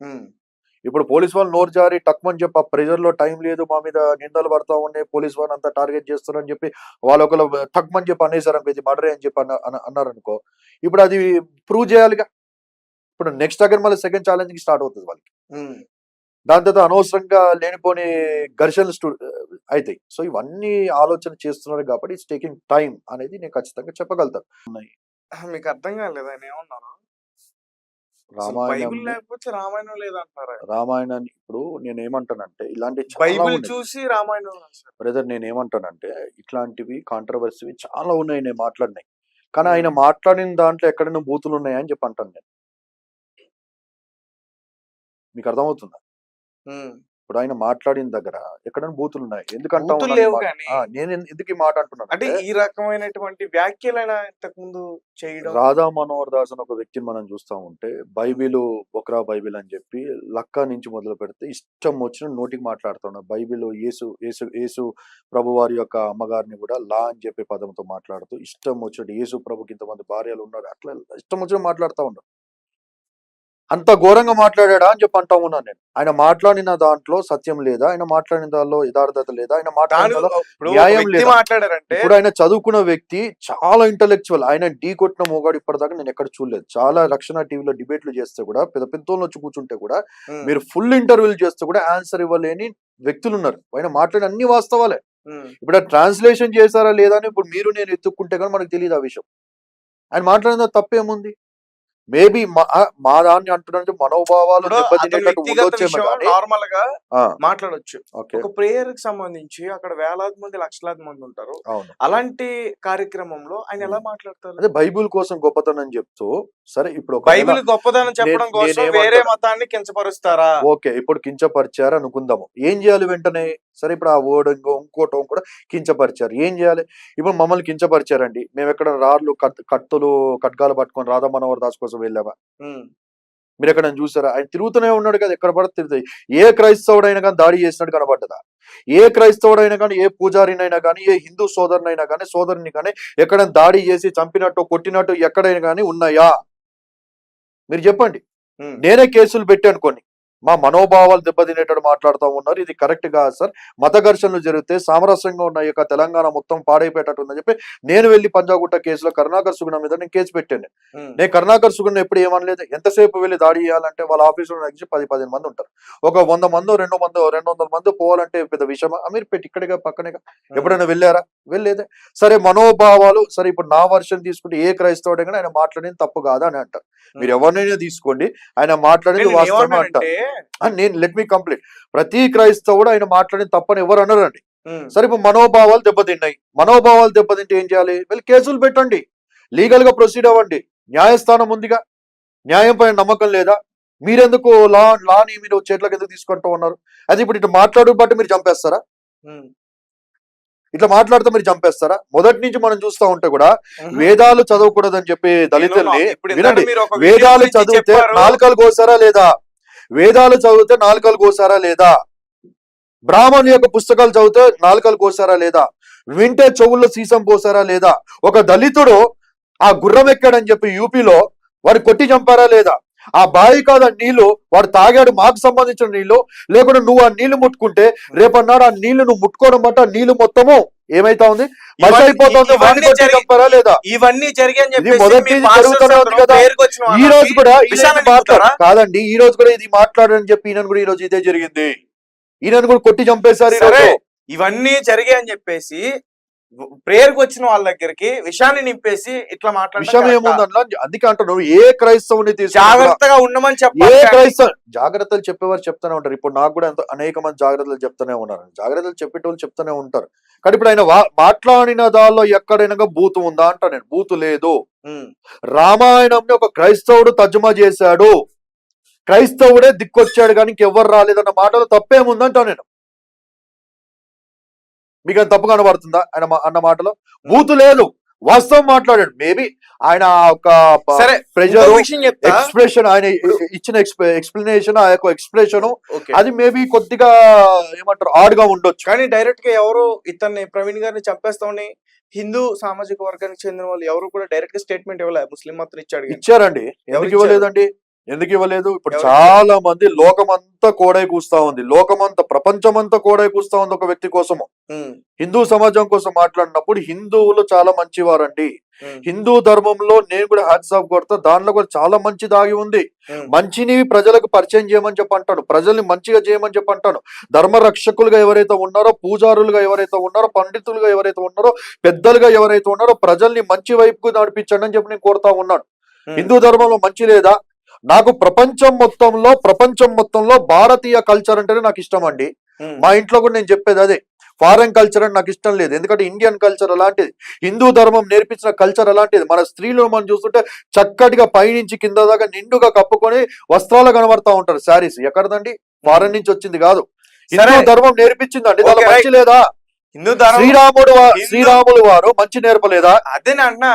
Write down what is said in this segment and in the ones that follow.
ఉమ్, ఇప్పుడు పోలీస్ వాళ్ళు నోరు జారి టక్మని చెప్పి ఆ ప్రెజర్ లో టైం లేదు, మా మీద నిందలు పడతా ఉన్నాయి, పోలీస్ వాళ్ళని అంతా టార్గెట్ చేస్తున్నారు అని చెప్పి వాళ్ళు ఒకళ్ళు టక్మని చెప్పి అనేసారు అనుకో, ఇది మర్డరే అని చెప్పి అన్నారు అనుకో, ఇప్పుడు అది ప్రూవ్ చేయాలిగా. ఇప్పుడు నెక్స్ట్ అగైన్ మళ్ళీ సెకండ్ ఛాలెంజ్ స్టార్ట్ అవుతుంది వాళ్ళకి. ఉమ్. దాని తర్వాత అనవసరంగా లేనిపోని ఘర్షణలు అవుతాయి. సో ఇవన్నీ ఆలోచన చేస్తున్నారు కాబట్టి ఇట్స్ టేకింగ్ టైం అనేది నేను ఖచ్చితంగా చెప్పగలుగుతాను. ఉన్నాయి. మీకు అర్థం కాలేదు ఆయన ఏమన్నారు? అసలు రామాయణం బైబిల్ లేకపోతే రామాయణం లేదంటున్నారు ఆయన. రామాయణాన్ని ఇప్పుడు నేను ఏమంటానంటే ఇలాంటి చాలా బైబిల్ ఉన్నాయి చూసి రామాయణం రాశారు. బ్రదర్. నేను ఏమంటానంటే ఇట్లాంటివి కాంట్రవర్సీ చాలా ఉన్నాయి నేను మాట్లాడినాయి, కానీ ఉమ్, ఆయన మాట్లాడిన దాంట్లో ఎక్కడైనా బూతులు ఉన్నాయా అని చెప్పి అంటాను నేను. మీకు అర్థమవుతుందా? ఉమ్. ఇప్పుడు ఆయన మాట్లాడిన దగ్గర ఎక్కడైనా బూతులు ఉన్నాయి. ఎందుకంటా బూతులు లేవు కానీ నేను ఎందుకు ఈ మాట అంటే అంటున్నానంటే ఈ రకమైనటువంటి వ్యాఖ్యలు ఆయన ఇంతకు ముందు చేయడం. రాధా మనోహర్ దాస్ అని ఒక వ్యక్తిని మనం చూస్తా ఉంటే బైబిల్ బొక్రా బైబిల్ అని చెప్పి లక్కా నుంచి మొదలు పెడితే ఇష్టం వచ్చిన నోటికి మాట్లాడుతున్నాడు. బైబిల్ యేసు యేసు యేసు ప్రభు వారి యొక్క అమ్మగారిని కూడా లా అని చెప్పే పదంతో మాట్లాడుతూ ఇష్టం వచ్చినట్టు యేసు ప్రభుకి ఇంతమంది భార్యలు ఉన్నారు అట్లా ఇష్టం వచ్చిన మాట్లాడుతూ ఉన్నాడు. అంత ఘోరంగా మాట్లాడా అని చెప్పి అంటా ఉన్నాను నేను. ఆయన మాట్లాడిన దాంట్లో సత్యం లేదా, ఆయన మాట్లాడిన దానిలో యథార్థత లేదా, ఆయన మాట్లాడిన దానిలో ఇప్పుడు ఒక న్యాయం వ్యక్తి లేదా. మాట్లాడారంటే ఇప్పుడు ఆయన చదువుకున్న వ్యక్తి, చాలా ఇంటలెక్చువల్. ఆయన ఢీ కొట్టిన మోగాడు ఇప్పటిదాకా నేను ఎక్కడ చూడలేదు. చాలా రక్షణ టీవీలో డిబేట్లు చేస్తే కూడా, పెద్ద పెద్దోళ్ళు వచ్చి కూర్చుంటే కూడా, ఉమ్, మీరు ఫుల్ ఇంటర్వ్యూలు చేస్తే కూడా ఆన్సర్ ఇవ్వలేని వ్యక్తులు ఉన్నారు. ఆయన మాట్లాడిన అన్ని వాస్తవాలే. ఉమ్. ఇప్పుడు ట్రాన్స్లేషన్ చేశారా లేదా అని ఇప్పుడు మీరు నేను ఎత్తుక్కుంటే కానీ మనకు తెలియదు ఆ విషయం. ఆయన మాట్లాడిన తప్పేముంది? మేబీ మా దాన్ని అంటున్నట్టు మనోభావాలు ఇప్పుడు అతని దెబ్బతినేటట్టు వ్యక్తిగత ఉండొచ్చేమో విషయం కానీ నార్మల్ గా మాట్లాడొచ్చు. ఓకే ఒక ప్రేయర్ కి సంబంధించి అక్కడ వేలాది మంది లక్షలాది మంది ఉంటారు. అవును. అలాంటి కార్యక్రమంలో ఆయన ఎలా మాట్లాడతారు? అదే బైబిల్ కోసం గొప్పతనం చెప్తూ సరే ఇప్పుడు బైబిల్ గొప్పదనం చెప్పడం కోసం వేరే మతాన్ని కించపరుస్తారా? ఓకే ఇప్పుడు కించపరిచారు అనుకుందాము, ఏం చేయాలి వెంటనే? సరే ఇప్పుడు ఆ వర్డ్ ఇంకోటం కూడా కించపరిచారు, ఏం చేయాలి? ఇప్పుడు మమ్మల్ని కించపరిచారండి, మేము ఎక్కడ రాళ్ళు కత్తులు ఖడ్గాలు పట్టుకొని రాధా మనోహర్ దాస్ కోసం వెళ్ళామా? ఉమ్, మీరు ఎక్కడ చూసారా? ఆయన తిరుగుతూనే ఉన్నాడు కదా, ఎక్కడ పడితే తిరుగుతాయి. ఏ క్రైస్తవుడైనా కానీ దాడి చేసినట్టు కనబడ్డదా? ఏ క్రైస్తవుడైనా కానీ, ఏ పూజారినైనా కానీ, ఏ హిందూ సోదరునైనా కానీ, సోదరుని కానీ ఎక్కడైనా దాడి చేసి చంపినట్టు కొట్టినట్టు ఎక్కడైనా కానీ ఉన్నాయా? మీరు చెప్పండి. ఉమ్. నేనే కేసులు పెట్టాను కొన్ని. మా మనోభావాలు దెబ్బతినేటట్టు మాట్లాడుతూ ఉన్నారు, ఇది కరెక్ట్ కాదు సార్, మత ఘర్షణలు జరిగితే సామరస్యంగా ఉన్న యొక్క తెలంగాణ మొత్తం పాడైపోయేటట్టు ఉందని చెప్పి నేను వెళ్ళి పంజాగుట్ట కేసులో కరుణాకర్ సుగుణ మీద నేను కేసు పెట్టాను. ఉమ్, నేను కరుణాకర్ సుగుణ ఎప్పుడు ఏమనలేదు. ఎంతసేపు వెళ్ళి దాడి చేయాలంటే వాళ్ళ ఆఫీసులో నాకు 10-15 మంది ఉంటారు. ఒక 100 మందో 200 మంది పోవాలంటే పెద్ద విషయమా? మీరు పెట్టి ఇక్కడిగా పక్కనేగా. ఎప్పుడైనా వెళ్ళారా? వెళ్ళలేదే. సరే మనోభావాలు, సరే ఇప్పుడు నా వర్షన్ తీసుకుంటే ఏ క్రైస్తవుడే కానీ ఆయన మాట్లాడింది తప్పు కాదా అని అంటారు. మీరు ఎవరినైనా తీసుకోండి, ఆయన మాట్లాడింది నేను వాస్తవమే అంటారు. ఏమన్నానంటే నేను లెట్ మీ కంప్లీట్. ప్రతి క్రైస్తవుడు ఆయన మాట్లాడిన తప్పని ఎవరు అనరండి. ఉమ్, సరే ఇప్పుడు మనోభావాలు దెబ్బతిన్నాయి, మనోభావాలు దెబ్బతింటే ఏం చేయాలి? వెళ్ళి కేసులు పెట్టండి, లీగల్ గా ప్రొసీడ్ అవ్వండి, న్యాయస్థానం ఉందిగా. న్యాయం పైన నమ్మకం లేదా? మీరెందుకు లాని మీరు చేతులకు ఎందుకు తీసుకుంటూ ఉన్నారు? అది ఇప్పుడు ఇట్లా మాట్లాడు బట్టి మీరు చంపేస్తారా? ఉమ్, ఇట్లా మాట్లాడితే మీరు చంపేస్తారా? మొదటి నుంచి మనం చూస్తా ఉంటే కూడా ఉహు. వేదాలు చదవకూడదని చెప్పి దళితుల్ని ఇప్పుడు ఇందాక వినండి, మీరు ఒక వీడియో వేదాలు గురించి చదివితే చెప్పారు. నాలుకలు కోసారా లేదా? వేదాలు చదివితే నాలుకలు కోసారా లేదా? బ్రాహ్మణుల యొక్క పుస్తకాలు చదివితే నాలుకలు కోసారా లేదా? వింటే చెవుల్లో సీసం పోసారా లేదా? ఒక దళితుడు ఆ గుర్రం ఎక్కాడని చెప్పి యూపీలో వాడు కొట్టి చంపారా లేదా? ఆ బావి కాదు నీళ్లు వాడు తాగాడు, మాకు సంబంధించిన నీళ్లు, లేకుండా నువ్వు ఆ నీళ్లు ముట్టుకుంటే రేపన్నాడు ఆ నీళ్లు నువ్వు ముట్టుకోవడం బట్టి ఆ నీళ్లు మొత్తము ఏమైతా ఉంది, మసి అయిపోతుంది. వాడిని కొట్టి చంపారా లేదా? ఇవన్నీ జరిగాయని ఇది మొదటి నుంచి జరుగుతూనే ఉంది కదా. ఈ రోజు కూడా కాదండి, ఈ రోజు కూడా ఇది మాట్లాడని చెప్పి ఈయన కూడా ఈ రోజు ఇదే జరిగింది. ఈయనను కూడా కొట్టి చంపేశారు ఈ రోజు. ఇవన్నీ జరిగాయని చెప్పేసి ప్రేయర్ కి వచ్చిన వాళ్ళ దగ్గరికి విషయాన్ని నింపేసి ఇట్లా విషయం ఏముందన్నా, అందుకే అంటున్నావు ఏ క్రైస్తవుని జాగ్రత్తగా ఉండమని ఏ చెప్పాలి. క్రైస్తవ జాగ్రత్తలు చెప్పేవారు చెప్తానే ఉంటారు. ఇప్పుడు నాకు కూడా అనేక మంది జాగ్రత్తలు చెప్తానే ఉన్నారు, జాగ్రత్తలు చెప్పేటోళ్ళు చెప్తానే ఉంటారు. కానీ ఇప్పుడు ఆయన మాట్లాడిన దానిలో ఎక్కడైనా బూతు ఉందా అంట. నేను బూతు లేదు. రామాయణంని ఒక క్రైస్తవుడు తర్జుమా చేశాడు, క్రైస్తవుడే దిక్కొచ్చాడు కానీ ఇంకెవ్వరు రాలేదన్న మాటలో తప్పేముందంటా నేను. మీకు అది తప్పు కనబడుతుందా? ఆయన అన్న మాటలో బూతు లేదు, వాస్తవం మాట్లాడాడు. మేబీ ఆయన ఒక ప్రెజర్ ఎక్స్ప్రెషన్, ఆయన ఇచ్చిన ఎక్స్ప్లెనేషన్, ఆ యొక్క ఎక్స్ప్రెషన్ అది మేబీ కొద్దిగా ఏమంటారు ఆడ్గా ఉండొచ్చు. కానీ డైరెక్ట్ గా ఎవరు ఇతన్ని ప్రవీణ్ గారిని చంపేస్తామని హిందూ సామాజిక వర్గానికి చెందిన వాళ్ళు ఎవరు కూడా డైరెక్ట్ గా స్టేట్మెంట్ ఇవ్వలేదు. ముస్లిం మాత్రం ఇచ్చారండి. ఎందుకు ఇవ్వలేదండి? ఎందుకు ఇవ్వలేదు? ఇప్పుడు ఎవరు? చాలా మంది లోకమంతా కోడై కూస్తా ఉంది, లోకమంతా ప్రపంచమంతా కోడై కూస్తా ఉంది ఒక వ్యక్తి కోసము. ఉమ్, హిందూ సమాజం కోసం మాట్లాడినప్పుడు హిందువులు చాలా మంచివారండి. ఉమ్, హిందూ ధర్మంలో నేను కూడా హ్యాట్స్ ఆఫ్ కొడతా, దాంట్లో కూడా చాలా మంచి దాగి ఉంది. ఉమ్, మంచిని ప్రజలకు పరిచయం చేయమని చెప్పి అంటాను, ప్రజల్ని మంచిగా చేయమని చెప్పి అంటాను. ధర్మ రక్షకులుగా ఎవరైతే ఉన్నారో, పూజారులుగా ఎవరైతే ఉన్నారో, పండితులుగా ఎవరైతే ఉన్నారో, పెద్దలుగా ఎవరైతే ఉన్నారో, ప్రజల్ని మంచి వైపుకు నడిపించండి అని చెప్పి నేను కోరుతా ఉన్నాను. ఉమ్, హిందూ ధర్మంలో మంచి లేదా? నాకు ప్రపంచం మొత్తంలో భారతీయ కల్చర్ అంటేనే నాకు ఇష్టం అండి. ఉమ్, మా ఇంట్లో కూడా నేను చెప్పేది అదే. ఫారెన్ కల్చర్ అని నాకు ఇష్టం లేదు, ఎందుకంటే ఇండియన్ కల్చర్ అలాంటిది, హిందూ ధర్మం నేర్పించిన కల్చర్ అలాంటిది. మన స్త్రీలు మనం చూస్తుంటే చక్కటిగా పైనుంచి కింద దాకా నిండుగా కప్పుకొని వస్త్రాలు కనబడతా ఉంటారు, శారీస్. ఎక్కడదండి? ఫారెన్ నుంచి వచ్చింది కాదు, హిందూ సరే. ధర్మం నేర్పించిందండి. దానిలో ఓకే, మంచి లేదా? హిందూ ధర్మం శ్రీరాములు వారు మంచి నేర్పలేదా? అదే అంటున్నా.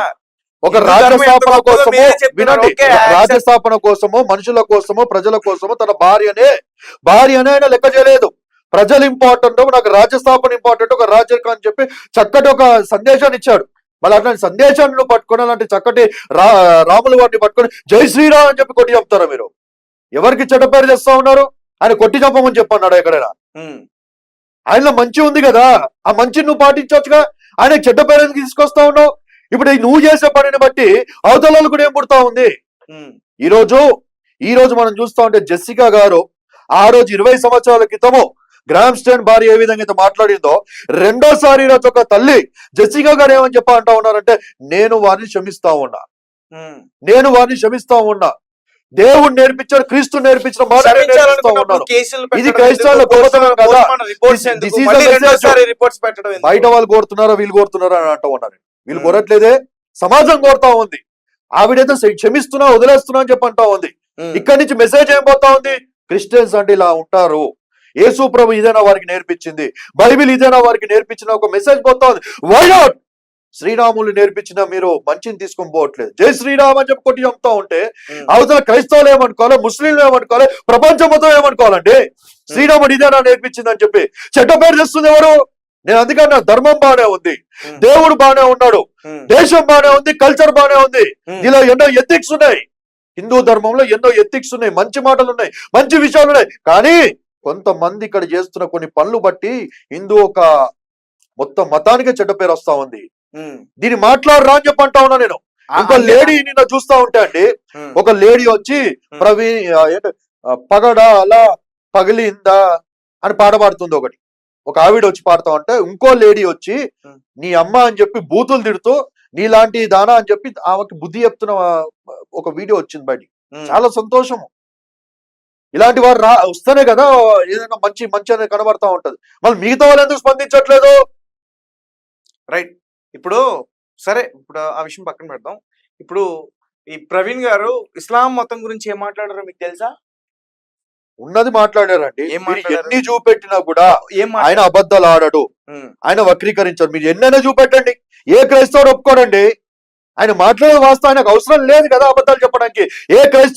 ఒక హిందూ ధర్మం ఎంత రాజ్యస్థాపన గొప్పదో కోసము, మీరే చెప్తున్నారు. వినండి, ఓకే, రాజ్యస్థాపన కోసము, మనుషుల కోసము, ప్రజల కోసము తన భార్యనే ఆయన లెక్క చేయలేదు. ప్రజలు ఇంపార్టెంట్, నాకు రాజ్యస్థాపన ఇంపార్టెంట్, ఒక రాజ్యం అని చెప్పి చక్కటి ఒక సందేశాన్ని ఇచ్చాడు. మళ్ళీ అట్లాంటి సందేశాన్ని నువ్వు పట్టుకొని, అలాంటి చక్కటి రాముల వారిని పట్టుకొని జై శ్రీరామ్ అని చెప్పి కొట్టి చెప్తారా మీరు? ఎవరికి చెడ్డ పేరు చేస్తా ఉన్నారు? ఆయన కొట్టి చంపమని చెప్పన్నాడు ఎక్కడైనా? ఉమ్, ఆయనలో మంచి ఉంది కదా, ఆ మంచిని నువ్వు పాటించవచ్చుగా. ఆయన చెడ్డ పేరు ఎందుకు తీసుకొస్తా ఉన్నావు? ఇప్పుడు నువ్వు చేసే పనిని బట్టి అవతల కూడా ఏం పుడతా ఉంది? ఉమ్, ఈ రోజు మనం చూస్తా ఉంటే జెస్సికా గారు ఆ రోజు 20 సంవత్సరాల క్రితము గ్రామ్ స్టైన్ భార్య ఏ విధంగా అయితే మాట్లాడిందో, రెండోసారి ఈరోజు ఒక తల్లి జెస్సికా గారు ఏమని చెప్పా అంటా ఉన్నారంటే, నేను వారిని క్షమిస్తా ఉన్నా, దేవుడు నేర్పించాడు, క్రీస్తు నేర్పించిన మాట నేను నేర్పిస్తా క్షమించాలనుకున్నప్పుడు ఉన్నాను. కేసులు ఇది పెట్టడం క్రైస్తవుల ఎందుకు? గొప్పతనం కదా. పోస్ట్మార్టం రిపోర్ట్స్ ఎందుకు? This is మళ్ళీ the message. రెండోసారి రిపోర్ట్స్ పెట్టడం ఎందుకు? బయట వాళ్ళు కోరుతున్నారా, వీళ్ళు కోరుతున్నారా అని అంటూ ఉన్నారు. వీళ్ళు ఉమ్, కోరట్లేదే, సమాజం కోరుతా ఉంది. ఆవిడైతే క్షమిస్తున్నా, వదిలేస్తున్నా అని చెప్పి అంటా ఉంది. ఉమ్, ఇక్కడి నుంచి మెసేజ్ ఏం పోతా ఉంది? క్రిస్టియన్స్ అంటే ఇలా ఉంటారు, యేసు ప్రభు ఇదేనా వారికి నేర్పించింది, బైబిల్ ఇదేనా వారికి నేర్పించిన ఒక మెసేజ్ పోతా ఉంది. Why not? శ్రీరాములు నేర్పించిన మీరు మంచిని తీసుకొని పోవట్లేదు, జై శ్రీరామ్ అని చెప్పి కొట్టి చంపుతా ఉంటే ఉమ్, అవతల క్రైస్తవులు ఏమనుకోవాలి, ముస్లింలు ఏమనుకోవాలి, ప్రపంచం మొత్తం ఏమనుకోవాలండి? శ్రీరాముడు ఇదేనా నేర్పించింది అని చెప్పి చెడ్డ పేరు చేస్తుంది ఎవరు? నేను అందుకన్నా ధర్మం బానే ఉంది, ఉమ్, దేవుడు బానే ఉన్నాడు, ఉమ్, దేశం బానే ఉంది, కల్చర్ బానే ఉంది. ఉమ్, ఇలా ఎన్నో ఎథిక్స్ ఉన్నాయి, హిందూ ధర్మంలో ఎన్నో ఎథిక్స్ ఉన్నాయి, మంచి మాటలు ఉన్నాయి, మంచి విషయాలు ఉన్నాయి. కానీ కొంతమంది ఇక్కడ చేస్తున్న కొన్ని పనులు బట్టి హిందూ ఒక మొత్తం మతానికే చెడ్డ పేరు వస్తా ఉంది. ఉమ్, దీన్ని మాట్లాడరా అని చెప్పి అంటా ఉన్నా నేను. ఒక లేడీ నిన్న చూస్తా ఉంటే అండి, ఉమ్, ఒక లేడీ వచ్చి ప్రవీణ్ పగడా అలా పగిలిందా అని పాట పాడుతుంది ఒకటి. ఒక ఆవిడ వచ్చి పాడుతా ఉంటే ఇంకో లేడీ వచ్చి నీ అమ్మ అని చెప్పి బూతులు తిడుతూ నీలాంటి దానా అని చెప్పి ఆమెకి బుద్ధి చెప్తున్న ఒక వీడియో వచ్చింది బయటికి. ఉమ్. చాలా సంతోషము. ఇలాంటి వారు వస్తేనే కదా ఏదైనా మంచి మంచి అనేది కనబడతా ఉంటది. మళ్ళీ మిగతా వాళ్ళు ఎందుకు స్పందించట్లేదు? రైట్. ఇప్పుడు సరే, ఇప్పుడు ఆ విషయం పక్కన పెడదాం. ఇప్పుడు ఈ ప్రవీణ్ గారు ఇస్లాం మతం గురించి ఏం మాట్లాడారో మీకు తెలుసా? ఉన్నది మాట్లాడారండి. ఏం మీరు మాట్లాడారు? ఎన్ని చూపెట్టినా కూడా ఏం ఆయన అబద్ధాలు ఆడడు, ఉమ్, ఆయన వక్రీకరించారు. మీరు ఎన్నైనా చూపెట్టండి, ఏ క్రైస్తవుడు ఒప్పుకోడండి. ఆయన మాట్లాడే వాస్తవం ఆయనకు అవసరం లేదు కదా అబద్ధాలు చెప్పడానికి. ఏ క్రైస్తవ